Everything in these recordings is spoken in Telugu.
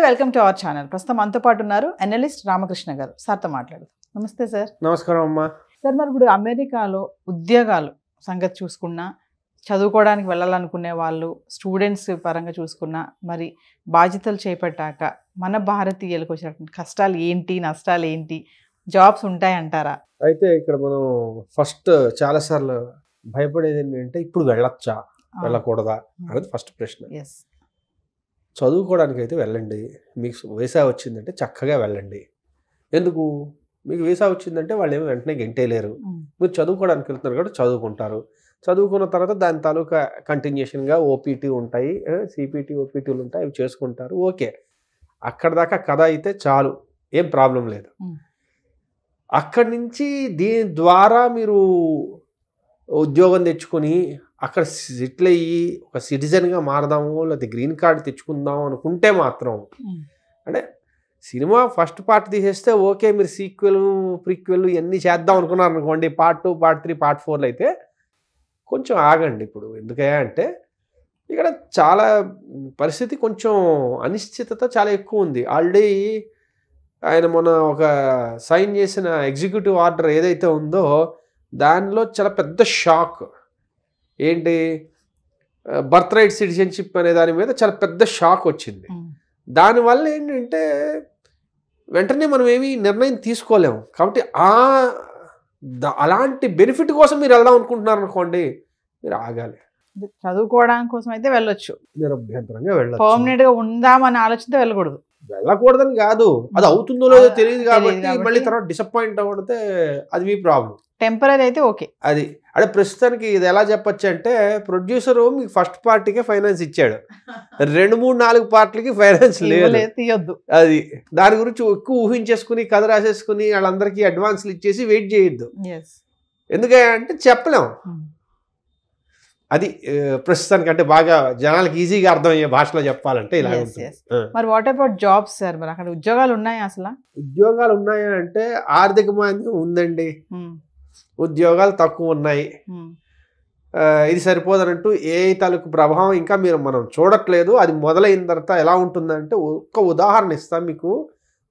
Welcome to our channel. ప్రస్తుతం మనతో పాటు ఉన్నారు అనలిస్ట్ రామకృష్ణ గారు. సార్తో మాట్లాడదాం. నమస్తే సార్. నమస్కారం అమ్మా. సార్, మరి ఇప్పుడు అమెరికాలో ఉద్యోగాలు సంగతి చూసుకున్నా, చదువుకోవడానికి వెళ్ళాలనుకునే వాళ్ళు, స్టూడెంట్స్ పరంగా చూసుకున్నా, మరి బాధ్యతలు చేపట్టాక మన భారతీయులకు వచ్చినటువంటి కష్టాలు ఏంటి, నష్టాలు ఏంటి, జాబ్స్ ఉంటాయంటారా? అయితే ఇక్కడ మనం ఫస్ట్ చాలాసార్లు భయపడేది ఏంటంటే ఇప్పుడు వెళ్ళొచ్చా వెళ్ళకూడదా అనేది ఫస్ట్ ప్రశ్న. చదువుకోవడానికి అయితే వెళ్ళండి. మీకు వీసా వచ్చిందంటే చక్కగా వెళ్ళండి. ఎందుకు? మీకు వీసా వచ్చిందంటే వాళ్ళు ఏమో వెంటనే గెంటేయలేరు. మీరు చదువుకోవడానికి వెళ్తున్నారు కాబట్టి చదువుకుంటారు. చదువుకున్న తర్వాత దాని తాలూకా కంటిన్యూషన్గా ఓపీటీ ఉంటాయి, సిపిటీ ఓపీటీలు ఉంటాయి, అవి చేసుకుంటారు. ఓకే, అక్కడ దాకా కథ అయితే చాలు, ఏం ప్రాబ్లం లేదు. అక్కడి నుంచి దీని ద్వారా మీరు ఉద్యోగం తెచ్చుకొని అక్కడ సెటిల్ అయ్యి ఒక సిటిజన్గా మారదాము, లేకపోతే గ్రీన్ కార్డు తెచ్చుకుందాం అనుకుంటే మాత్రం, అంటే సినిమా ఫస్ట్ పార్ట్ తీసేస్తే ఓకే, మీరు సీక్వెల్ ప్రీక్వెల్ ఇవన్నీ చేద్దాం అనుకున్నారు అనుకోండి, పార్ట్ 2, పార్ట్ 3, పార్ట్ 4 అయితే కొంచెం ఆగండి. ఇప్పుడు ఎందుకయ్యా అంటే ఇక్కడ చాలా పరిస్థితి కొంచెం అనిశ్చితత చాలా ఎక్కువ ఉంది. ఆల్రెడీ ఆయన మొన్న ఒక సైన్ చేసిన ఎగ్జిక్యూటివ్ ఆర్డర్ ఏదైతే ఉందో దానిలో చాలా పెద్ద షాక్. ఏంటి? బర్త్ రైట్ సిటిజన్షిప్ అనే దాని మీద చాలా పెద్ద షాక్ వచ్చింది. దానివల్ల ఏంటంటే వెంటనే మనం ఏమీ నిర్ణయం తీసుకోలేము. కాబట్టి అలాంటి బెనిఫిట్ కోసం మీరు వెళ్దాం అనుకుంటున్నారు అనుకోండి, మీరు ఆగాలి. చదువుకోవడానికి కోసం అయితే వెళ్ళొచ్చు, నిరభ్యంతరంగా వెళ్ళొచ్చు. పర్మనెంట్ గా ఉందామని ఆలోచనతో వెళ్ళకూడదు. వెళ్ళకూడదని కాదు, అది అవుతుందో లేదో తెలియదు కాబట్టి మళ్ళీ తర్వాత డిసప్పాయింట్ అవ్వడితే అది మీ ప్రాబ్లం. టెంపరీ అయితే ఓకే. అది అంటే ప్రస్తుతానికి ఇది ఎలా చెప్పచ్చు అంటే, ప్రొడ్యూసరు మీకు ఫస్ట్ పార్టీకే ఫైనాన్స్ ఇచ్చాడు, 2, 3, 4 పార్టీలకి ఫైనాన్స్ లేదు, తీయొద్దు. అది దాని గురించి ఎక్కువ ఊహించేసుకుని కథ రాసేసుకుని వాళ్ళందరికీ అడ్వాన్స్లు ఇచ్చేసి వెయిట్ చేయొద్దు. ఎందుకంటే చెప్పలేము. అది ప్రస్తుతానికి అంటే బాగా జనాలకి ఈజీగా అర్థమయ్యే భాషలో చెప్పాలంటే ఇలా ఉంటుంది. మరి వాట్ అబౌట్ జాబ్స్ సార్? మరి అక్కడ ఉద్యోగాలు ఉన్నాయా? అసలు ఉద్యోగాలు ఉన్నాయా అంటే ఆర్థిక మాంద్యం ఉందండి, ఉద్యోగాలు తక్కువ ఉన్నాయి. ఇది సరిపోదనంటూ ఏ తాలూకు ప్రభావం ఇంకా మనం చూడట్లేదు. అది మొదలైన తర్వాత ఎలా ఉంటుందంటే, ఒక్క ఉదాహరణ ఇస్తాం మీకు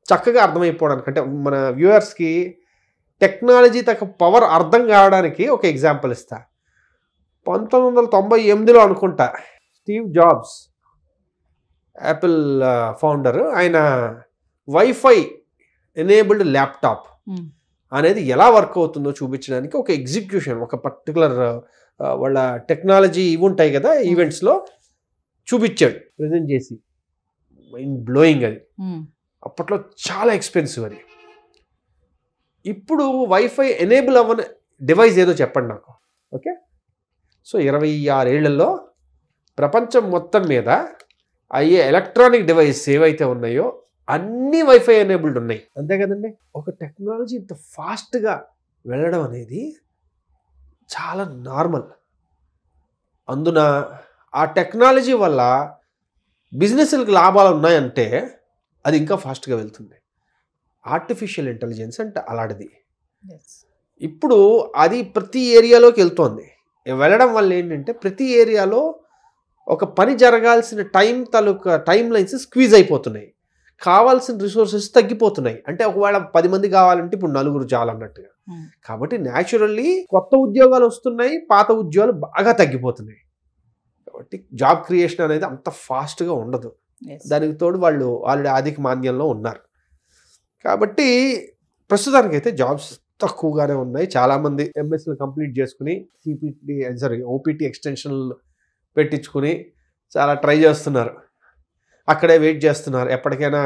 చక్కగా అర్థమైపోవడానికి, అంటే మన వ్యూవర్స్కి టెక్నాలజీ తగ్గ పవర్ అర్థం కావడానికి ఒక ఎగ్జాంపుల్ ఇస్తా. 1998లో అనుకుంటా, స్టీవ్ జాబ్స్ యాపిల్ ఫౌండర్, ఆయన వైఫై ఎనేబుల్డ్ ల్యాప్టాప్ అనేది ఎలా వర్క్ అవుతుందో చూపించడానికి ఒక ఎగ్జిక్యూషన్, ఒక పర్టికులర్ వాళ్ళ టెక్నాలజీ ఇవి ఉంటాయి కదా ఈవెంట్స్లో చూపించాడు, ప్రజెంట్ చేసి. మైండ్ బ్లోయింగ్ అది. అప్పట్లో చాలా ఎక్స్పెన్సివ్ అది. ఇప్పుడు వైఫై ఎనేబుల్ అవ్వని డివైస్ ఏదో చెప్పండి నాకు. ఓకే, సో 26 ఏళ్లలో ప్రపంచం మొత్తం మీద అయ్యే ఎలక్ట్రానిక్ డివైస్ ఏవైతే ఉన్నాయో అన్నీ వైఫై ఎనేబుల్డ్ ఉన్నాయి. అంతే కదండి. ఒక టెక్నాలజీ ఇంత ఫాస్ట్గా వెళ్ళడం అనేది చాలా నార్మల్. అందున ఆ టెక్నాలజీ వల్ల బిజినెస్లకు లాభాలు ఉన్నాయంటే అది ఇంకా ఫాస్ట్గా వెళ్తుంది. ఆర్టిఫిషియల్ ఇంటెలిజెన్స్ అంటే అలాంటిది. ఇప్పుడు అది ప్రతి ఏరియాలోకి వెళ్తోంది. వెళ్ళడం వల్ల ఏంటంటే ప్రతి ఏరియాలో ఒక పని జరగాల్సిన టైం లైన్స్ స్క్వీజ్ అయిపోతున్నాయి, కావాల్సిన రిసోర్సెస్ తగ్గిపోతున్నాయి. అంటే ఒకవేళ 10 మంది కావాలంటే ఇప్పుడు 4 చాలన్నట్టుగా. కాబట్టి న్యాచురల్లీ కొత్త ఉద్యోగాలు వస్తున్నాయి, పాత ఉద్యోగాలు బాగా తగ్గిపోతున్నాయి. కాబట్టి జాబ్ క్రియేషన్ అనేది అంత ఫాస్ట్గా ఉండదు. దానికి తోడు వాళ్ళు ఆల్రెడీ ఆర్థిక మాంద్యంలో ఉన్నారు. కాబట్టి ప్రస్తుతానికైతే జాబ్స్ తక్కువగానే ఉన్నాయి. చాలామంది ఎంఎస్లు కంప్లీట్ చేసుకుని ఓపీటీ ఎక్స్టెన్షన్లు పెట్టించుకుని చాలా ట్రై చేస్తున్నారు, అక్కడే వెయిట్ చేస్తున్నారు ఎప్పటికైనా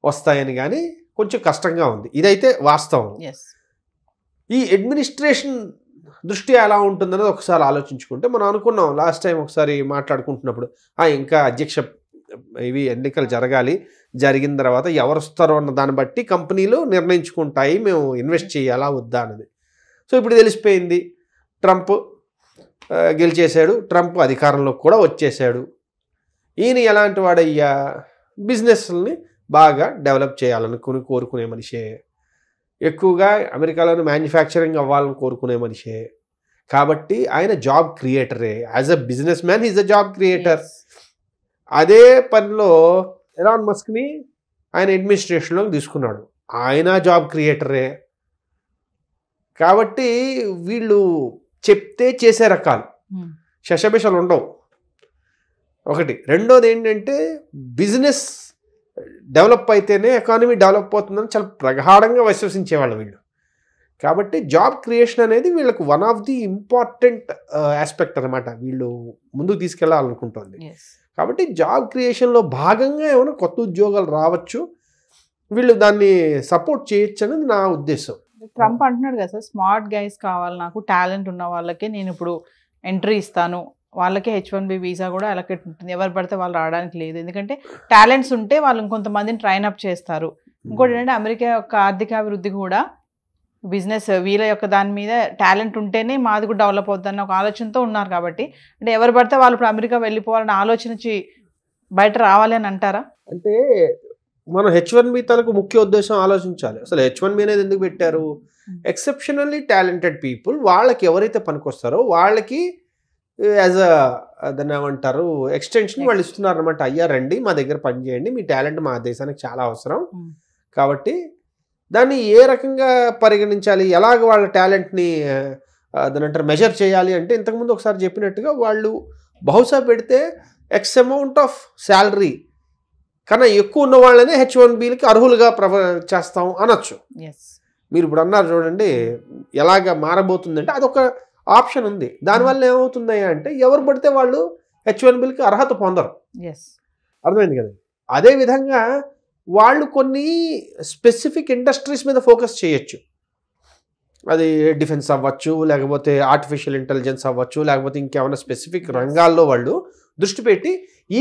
వస్తాయని. కానీ కొంచెం కష్టంగా ఉంది, ఇదైతే వాస్తవం. ఈ అడ్మినిస్ట్రేషన్ దృష్ట్యా ఎలా ఉంటుందనేది ఒకసారి ఆలోచించుకుంటే, మనం అనుకున్నాం లాస్ట్ టైం ఒకసారి మాట్లాడుకుంటున్నప్పుడు, ఇంకా అధ్యక్ష ఇవి ఎన్నికలు జరగాలి, జరిగిన తర్వాత ఎవరు వస్తారో అన్న దాన్ని బట్టి కంపెనీలు నిర్ణయించుకుంటాయి మేము ఇన్వెస్ట్ చేయాలా వద్దా అన్నది. సో ఇప్పుడు తెలిసిపోయింది, ట్రంప్ గెలిచేశాడు, ట్రంప్ అధికారంలోకి కూడా వచ్చేసాడు. ఈయన ఎలాంటి వాడయ్యా? బిజినెస్ని బాగా డెవలప్ చేయాలని కోరుకునే మనిషే, ఎక్కువగా అమెరికాలోని మ్యానుఫ్యాక్చరింగ్ అవ్వాలని కోరుకునే మనిషే. కాబట్టి ఆయన జాబ్ క్రియేటరే. As a businessman is a job creator. అదే పనిలో ఎలాన్ మస్క్ని ఆయన అడ్మినిస్ట్రేషన్లోకి తీసుకున్నాడు. ఆయన జాబ్ క్రియేటరే కాబట్టి వీళ్ళు చెప్తే చేసే రకాలు, శశబిషలు ఉండవు. ఒకటి. రెండోది ఏంటంటే బిజినెస్ డెవలప్ అయితేనే ఎకానమీ డెవలప్ అవుతుందని చాలా ప్రగాఢంగా విశ్వసించేవాళ్ళు వీళ్ళు. కాబట్టి జాబ్ క్రియేషన్ అనేది వీళ్ళకు one of the important aspect అనమాట, వీళ్ళు ముందుకు తీసుకెళ్లాలనుకుంటుంది. కాబట్టి జాబ్ క్రియేషన్లో భాగంగా ఏమైనా కొత్త ఉద్యోగాలు రావచ్చు, వీళ్ళు దాన్ని సపోర్ట్ చేయొచ్చు అనేది నా ఉద్దేశం. ట్రంప్ అంటున్నాడు కదా సార్, స్మార్ట్ గైస్ కావాలి నాకు, టాలెంట్ ఉన్న వాళ్ళకే నేను ఇప్పుడు ఎంట్రీ ఇస్తాను, వాళ్ళకే H1B వీసా కూడా అలొకేట్ ఉంటుంది, ఎవరు పడితే వాళ్ళు రావడానికి లేదు, ఎందుకంటే టాలెంట్స్ ఉంటే వాళ్ళు ఇంకొంతమందిని ట్రైన్ అప్ చేస్తారు. ఇంకోటి ఏంటంటే అమెరికా యొక్క ఆర్థికాభివృద్ధి కూడా బిజినెస్ వీళ్ళ యొక్క దాని మీద టాలెంట్ ఉంటేనే మాది కూడా డెవలప్ అవుతుందన్న ఒక ఆలోచనతో ఉన్నారు. కాబట్టి అంటే ఎవరు పడితే వాళ్ళు ఇప్పుడు అమెరికా వెళ్ళిపోవాలని ఆలోచన బయట రావాలి అని అంటారా? అంటే మనం H1B తలకు ముఖ్య ఉద్దేశం ఆలోచించాలి. అసలు H1B అనేది ఎందుకు పెట్టారు? ఎక్సెప్షనల్లీ టాలెంటెడ్ పీపుల్, వాళ్ళకి ఎవరైతే పనికొస్తారో వాళ్ళకి యాజ్ దాన్ని ఏమంటారు ఎక్స్టెన్షన్ వాళ్ళు ఇస్తున్నారు అనమాట. అయ్యా రండి మా దగ్గర పని చేయండి, మీ టాలెంట్ మా దేశానికి చాలా అవసరం. కాబట్టి దాన్ని ఏ రకంగా పరిగణించాలి, ఎలాగ వాళ్ళ టాలెంట్ని దాని అంటారు మెజర్ చేయాలి అంటే ఇంతకుముందు ఒకసారి చెప్పినట్టుగా వాళ్ళు బహుశా పెడితే ఎక్స్ అమౌంట్ ఆఫ్ శాలరీ కన్నా ఎక్కువ ఉన్న వాళ్ళనే H1Bలకి అర్హులుగా చేస్తాం అనొచ్చు. మీరు ఇప్పుడు అన్నారు చూడండి ఎలాగ మారబోతుందంటే అదొక ఆప్షన్ ఉంది. దానివల్ల ఏమవుతుంది అంటే ఎవరు పడితే వాళ్ళు H1Bలకి అర్హత పొందరు. అర్థమైంది కదా. అదేవిధంగా వాళ్ళు కొన్ని స్పెసిఫిక్ ఇండస్ట్రీస్ మీద ఫోకస్ చేయొచ్చు. అది డిఫెన్స్ అవ్వచ్చు, లేకపోతే ఆర్టిఫిషియల్ ఇంటెలిజెన్స్ అవ్వచ్చు, లేకపోతే ఇంకేమైనా స్పెసిఫిక్ రంగాల్లో వాళ్ళు దృష్టి పెట్టి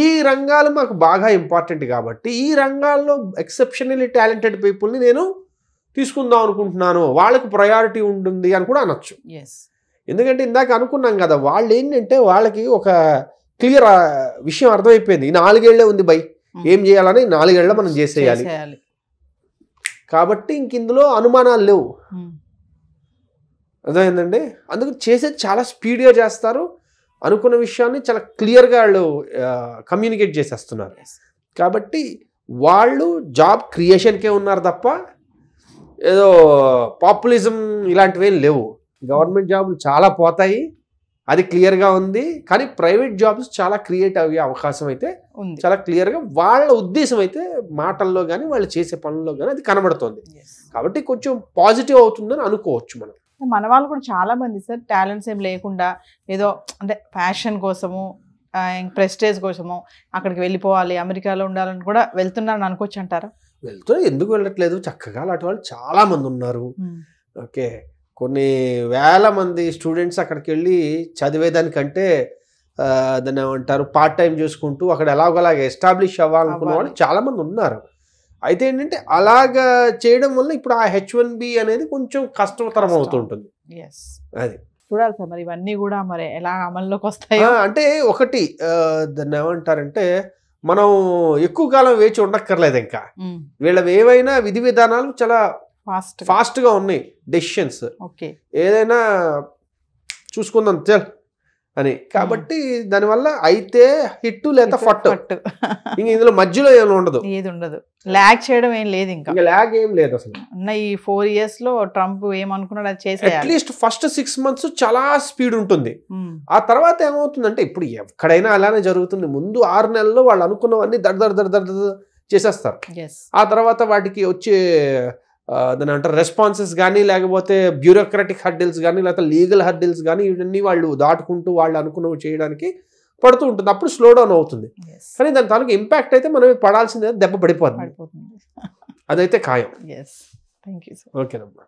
ఈ రంగాలు మాకు బాగా ఇంపార్టెంట్ కాబట్టి ఈ రంగాల్లో ఎక్సెప్షనల్లీ టాలెంటెడ్ పీపుల్ని నేను తీసుకుందాం అనుకుంటున్నాను, వాళ్ళకి ప్రయారిటీ ఉంటుంది అని కూడా అనొచ్చు. ఎందుకంటే ఇందాక అనుకున్నాం కదా, వాళ్ళు ఏంటంటే వాళ్ళకి ఒక క్లియర్ విషయం అర్థమైపోయింది, ఈ 4 ఏళ్లే ఉంది బై, ఏం చేయాలని 4 ఏళ్ళ మనం చేసేయాలి. కాబట్టి ఇంక ఇందులో అనుమానాలు లేవు. అర్థమైందండి. అందుకు చేసేది చాలా స్పీడ్గా చేస్తారు, అనుకున్న విషయాన్ని చాలా క్లియర్గా వాళ్ళు కమ్యూనికేట్ చేసేస్తున్నారు. కాబట్టి వాళ్ళు జాబ్ క్రియేషన్కే ఉన్నారు తప్ప ఏదో పాపులిజం ఇలాంటివి లేవు. గవర్నమెంట్ జాబులు చాలా పోతాయి, అది క్లియర్గా ఉంది. కానీ ప్రైవేట్ జాబ్స్ చాలా క్రియేట్ అయ్యే అవకాశం అయితే చాలా క్లియర్గా వాళ్ళ ఉద్దేశం అయితే మాటల్లో కానీ వాళ్ళు చేసే పనుల్లో కానీ అది కనబడుతుంది. కాబట్టి కొంచెం పాజిటివ్ అవుతుందని అనుకోవచ్చు మనం. మన వాళ్ళు కూడా చాలా మంది సార్ టాలెంట్స్ ఏం లేకుండా ఏదో అంటే ఫ్యాషన్ కోసము ప్రెస్టేజ్ కోసము అక్కడికి వెళ్ళిపోవాలి, అమెరికాలో ఉండాలని కూడా వెళ్తున్నారని అనుకోవచ్చు అంటారా? వెళ్తున్నా, ఎందుకు వెళ్ళట్లేదు, చక్కగా అలాంటి వాళ్ళు చాలా మంది ఉన్నారు. ఓకే, కొన్ని వేల మంది స్టూడెంట్స్ అక్కడికి వెళ్ళి చదివేదానికంటే దాన్ని ఏమంటారు పార్ట్ టైం చూసుకుంటూ అక్కడ ఎలాగోలాగా ఎస్టాబ్లిష్ అవ్వాలనుకున్న వాళ్ళు చాలామంది ఉన్నారు. అయితే ఏంటంటే అలాగా చేయడం వల్ల ఇప్పుడు ఆ H1B అనేది కొంచెం కష్టతరం అవుతుంటుంది. అది చూడాలి సార్ మరి ఇవన్నీ కూడా మరి ఎలా అమల్లోకి వస్తాయో. అంటే ఒకటి దాన్ని ఏమంటారంటే మనం ఎక్కువ కాలం వేచి ఉండక్కర్లేదు. ఇంకా వీళ్ళవి ఏవైనా విధి విధానాలు చాలా ఫాస్ట్గా ఉన్నాయి, డెసిషన్స్ ఏదైనా చూసుకుందాం చల్ అని. కాబట్టి దానివల్ల అయితే హిట్ లేదా ఫట్, ఇంక ఇందులో మధ్యలో ఏమి ఉండదు, ఏది ఉండదు, ల్యాగ్ చేయడం ఏం లేదు, ఇంకా ల్యాగ్ ఏం లేదు అసలు. ఈ 4 years లో ట్రంప్ ఏమనుకున్నాడు అది చేసేయాలి. అట్లీస్ట్ ఫస్ట్ 6 months చాలా స్పీడ్ ఉంటుంది. ఆ తర్వాత ఏమవుతుందంటే ఇప్పుడు ఎక్కడైనా అలానే జరుగుతుంది. ముందు 6 నెలల్లో వాళ్ళు అనుకున్నవన్నీ దడ చేసేస్తారు. ఆ తర్వాత వాటికి వచ్చే దాని అంటారు రెస్పాన్సెస్ కానీ లేకపోతే బ్యూరోక్రాటిక్ హర్డిల్స్ కానీ లేకపోతే లీగల్ హర్డిల్స్ కానీ ఇవన్నీ వాళ్ళు దాటుకుంటూ వాళ్ళు అనుకున్నవి చేయడానికి పడుతూ ఉంటుంది. అప్పుడు స్లో డౌన్ అవుతుంది. కానీ దాని తాలూకు ఇంపాక్ట్ అయితే మనం పడాల్సిందే, దెబ్బ పడిపోతుంది, అదైతే ఖాయం. ఓకేనమ్మా.